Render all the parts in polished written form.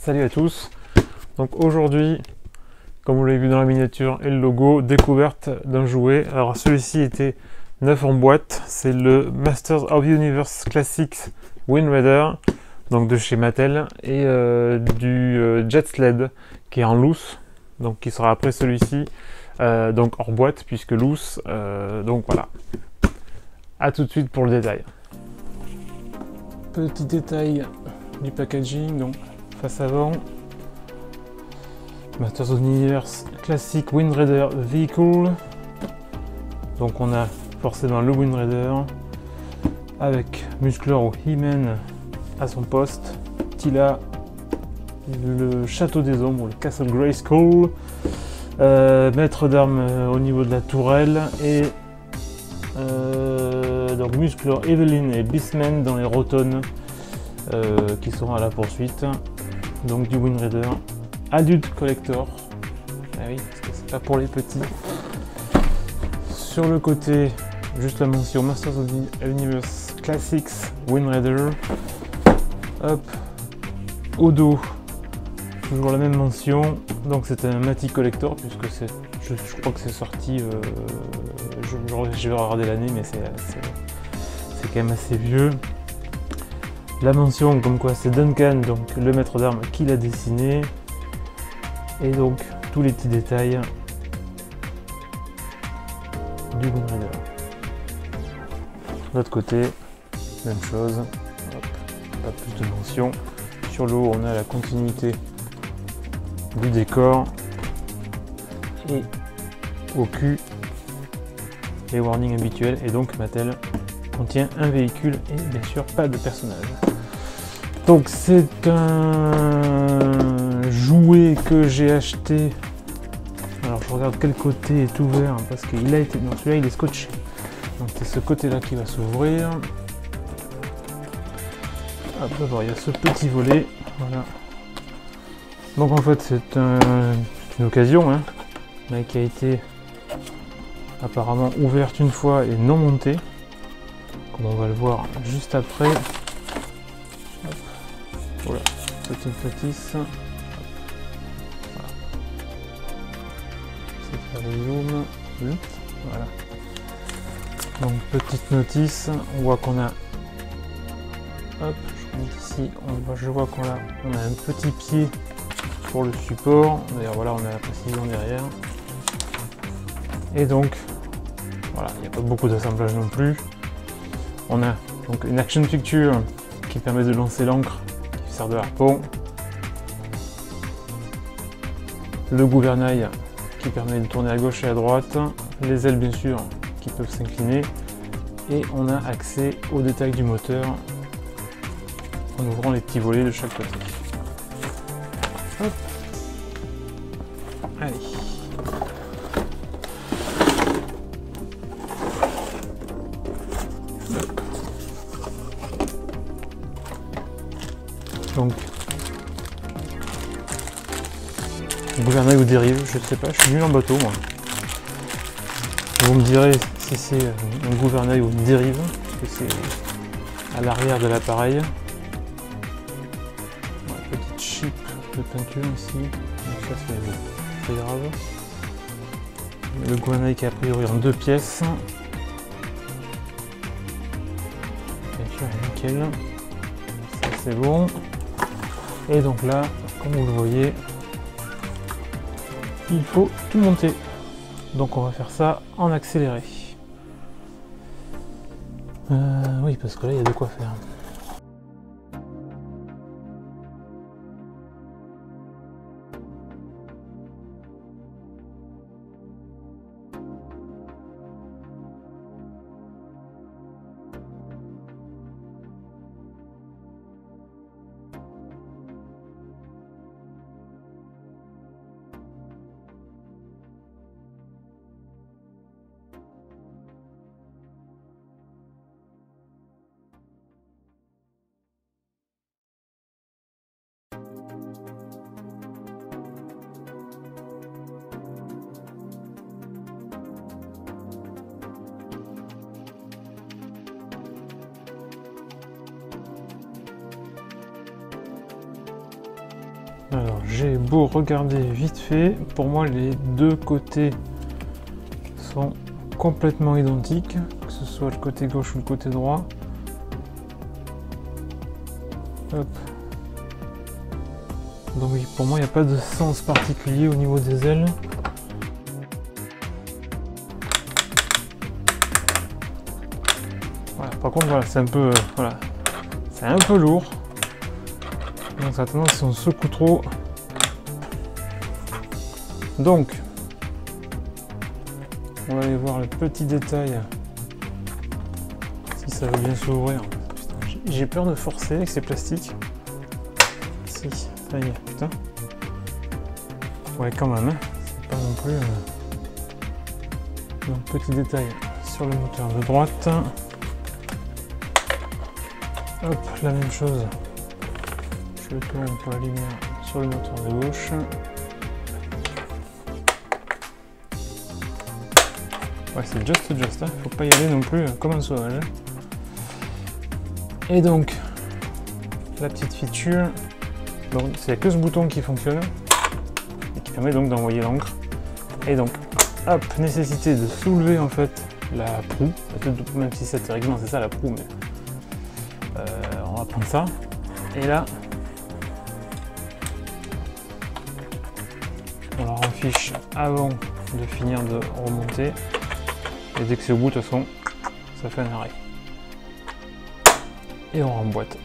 Salut à tous. Donc aujourd'hui, comme vous l'avez vu dans la miniature et le logo, découverte d'un jouet. Alors celui-ci était neuf en boîte, c'est le Masters of Universe Classics Wind Raider, donc de chez Mattel, et du Jet Sled qui est en loose, donc qui sera après celui-ci, donc hors boîte puisque loose. Donc voilà. A tout de suite pour le détail. Petit détail du packaging, donc face avant, Masters of Universe Classic Wind Raider Vehicle. Donc on a forcément le Wind Raider avec Musclor ou He-Man à son poste, Tila, le Château des Ombres, le Castle Grayskull, maître d'armes au niveau de la tourelle, et donc Musclor, Evelyn et Beastman dans les rotonnes qui sont à la poursuite. Donc du Wind Raider Adult Collector. Ah oui, parce que c'est pas pour les petits. Sur le côté, juste la mention Masters of the Universe Classics Wind Raider. Hop. Au dos, toujours la même mention. Donc c'est un Matty Collector, puisque c'est, je crois que c'est sorti. Je vais regarder l'année, mais c'est quand même assez vieux. La mention comme quoi c'est Duncan, donc le maître d'armes qui l'a dessiné. Et donc tous les petits détails du Wind Raider. De l'autre côté, même chose. Hop, pas plus de mentions. Sur le haut, on a la continuité du décor. Et au cul, les warnings habituels. Et donc Mattel contient un véhicule et bien sûr pas de personnage. Donc c'est un jouet que j'ai acheté. Alors je regarde quel côté est ouvert parce qu'il a été. Non, celui-là il est scotché. Donc c'est ce côté-là qui va s'ouvrir. Hop, d'abord il y a ce petit volet. Voilà. Donc en fait c'est une occasion, hein, mais qui a été apparemment ouverte une fois et non montée. Comme on va le voir juste après. Hop. Voilà, petite notice. Voilà. C'est faire le zoom. Voilà. Donc petite notice, on voit qu'on a. Hop, je monte ici, je vois qu'on a un petit pied pour le support. D'ailleurs voilà, on a la précision derrière. Et donc, voilà, il n'y a pas beaucoup d'assemblage non plus. On a donc une action picture qui permet de lancer l'encre qui sert de harpon. Le gouvernail qui permet de tourner à gauche et à droite. Les ailes bien sûr qui peuvent s'incliner. Et on a accès aux détails du moteur en ouvrant les petits volets de chaque côté. Hop. Allez. Donc, gouvernail ou dérive, je sais pas, je suis nul en bateau moi. Vous me direz si c'est un gouvernail ou une dérive, parce que c'est à l'arrière de l'appareil. Ouais, petite chip de peinture ici, donc ça c'est grave. Le gouvernail qui est a priori en deux pièces. Bien sûr, nickel. Ça c'est bon. Et donc là, comme vous le voyez, il faut tout monter. Donc on va faire ça en accéléré. Oui, parce que là, il y a de quoi faire. Alors j'ai beau regarder vite fait, pour moi les deux côtés sont complètement identiques, que ce soit le côté gauche ou le côté droit. Hop. Donc oui, pour moi il n'y a pas de sens particulier au niveau des ailes. Voilà, par contre voilà, c'est un peu voilà, c'est un peu lourd. Donc ça a tendance si on secoue trop. Donc on va aller voir le petit détail si ça va bien s'ouvrir. J'ai peur de forcer avec ces plastiques. Si, ça y est, putain. Ouais, quand même, hein. C'est pas non plus. Donc, petit détail sur le moteur de droite. Hop, la même chose. Je tourne pour la lumière sur le moteur de gauche. Ouais, c'est just, hein. Faut pas y aller non plus comme un sauvage. Et donc, la petite feature, donc c'est que ce bouton qui fonctionne et qui permet donc d'envoyer l'encre. Et donc, hop, nécessité de soulever en fait la proue, même si c'est théoriquement c'est ça la proue, mais on va prendre ça. Et là, on la renfiche avant de finir de remonter. Et dès que c'est au bout, de toute façon, ça fait un arrêt. Et on remboîte.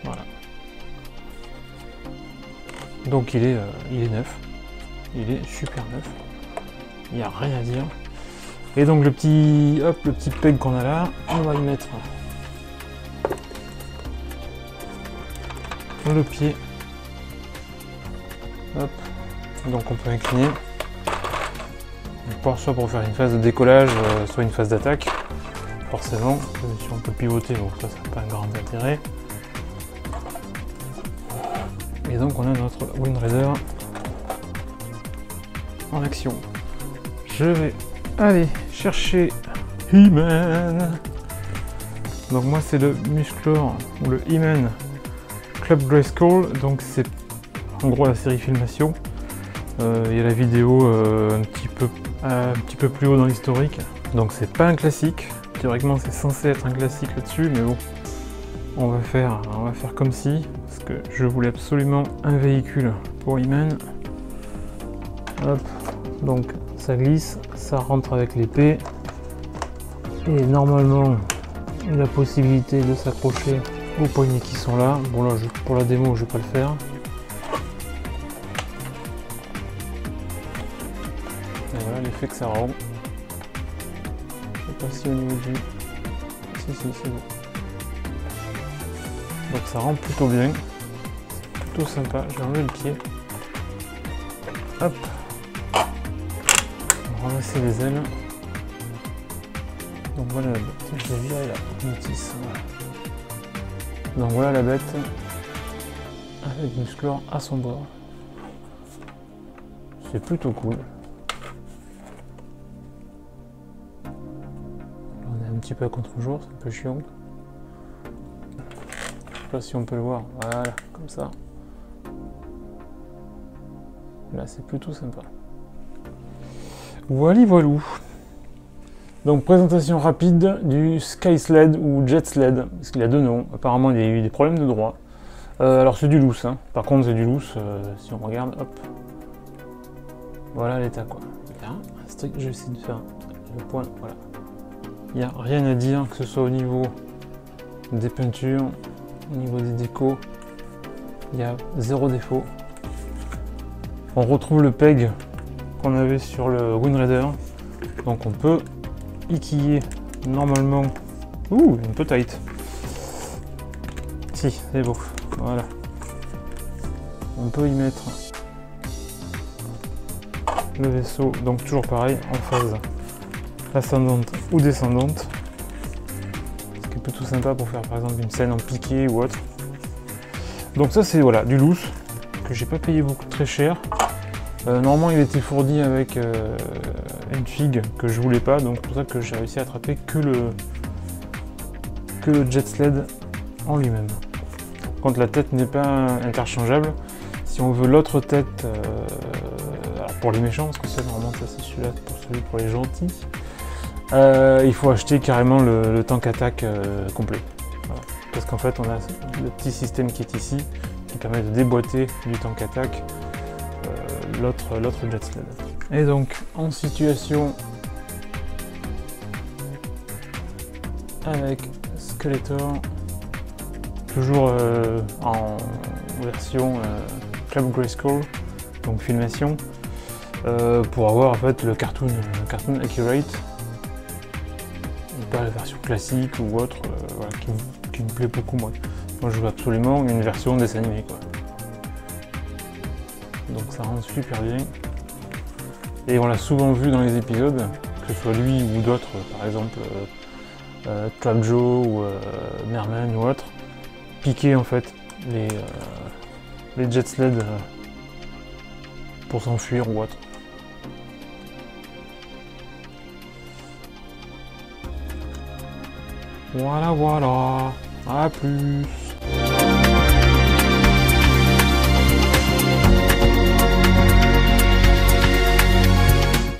Voilà. Donc il est neuf. Il est super neuf. Il n'y a rien à dire. Et donc le petit peg qu'on a là, on va y mettre le pied. Hop. Donc on peut incliner. Soit pour faire une phase de décollage, soit une phase d'attaque. Forcément, si on peut pivoter, bon ça n'a pas un grand intérêt. Et donc on a notre Wind Raider en action. Je vais aller chercher He-Man. Donc moi c'est le Musclor ou le He-Man Club Grayskull. Donc c'est en gros la série Filmation. Il y a la vidéo un petit peu plus haut dans l'historique. Donc c'est pas un classique. Théoriquement c'est censé être un classique là-dessus, mais bon, on va faire comme si, parce que je voulais absolument un véhicule pour He-Man. Hop, donc ça glisse, ça rentre avec l'épée, et normalement la possibilité de s'accrocher aux poignées qui sont là. Bon là, pour la démo, je vais pas le faire. Et voilà l'effet que ça rend. Pas si au niveau du... Si, c'est bon. Donc ça rend plutôt bien. C'est plutôt sympa. Je vais enlever le pied. Hop. On va ramasser les ailes. Donc voilà la bête. Je vais virer la notice. Voilà. Donc voilà la bête. Avec Musclor à son bord. C'est plutôt cool. Un petit peu à contre-jour, c'est un peu chiant. Je sais pas si on peut le voir, voilà, comme ça. Là, c'est plutôt sympa. Voilà, voilou. Donc, présentation rapide du Sky Sled ou Jet Sled, parce qu'il a deux noms. Apparemment, il y a eu des problèmes de droit. Alors, c'est du loose, hein. Par contre, c'est du loose, si on regarde, hop. Voilà l'état, quoi. Là, je vais essayer de faire le point, voilà. Il n'y a rien à dire, que ce soit au niveau des peintures, au niveau des décos, il y a zéro défaut. On retrouve le peg qu'on avait sur le Wind Raider, donc on peut y quiller normalement. Ouh, un peu tight. Si, c'est beau, voilà. On peut y mettre le vaisseau, donc toujours pareil, en phase ascendante ou descendante, ce qui est plutôt sympa pour faire par exemple une scène en piqué ou autre. Donc ça c'est voilà du loose que j'ai pas payé beaucoup très cher. Normalement il était fourni avec une figue que je voulais pas, donc c'est pour ça que j'ai réussi à attraper que le Jet Sled en lui-même. Quand la tête n'est pas interchangeable, si si on veut l'autre tête, alors pour les méchants, parce que ça normalement ça c'est celui-là pour les gentils, il faut acheter carrément le tank attack complet. Voilà. Parce qu'en fait on a le petit système qui est ici, qui permet de déboîter du tank attack l'autre jet sled. Et donc en situation avec Skeletor, toujours en version Club Grayskull, donc filmation, pour avoir en fait le cartoon accurate, et pas la version classique ou autre, voilà, qui me plaît beaucoup moi. Moi je veux absolument une version dessin animé quoi. Donc ça rend super bien. Et on l'a souvent vu dans les épisodes, que ce soit lui ou d'autres, par exemple Trap Joe ou Merman ou autre, piquer en fait les jet sled pour s'enfuir ou autre. Voilà, à plus.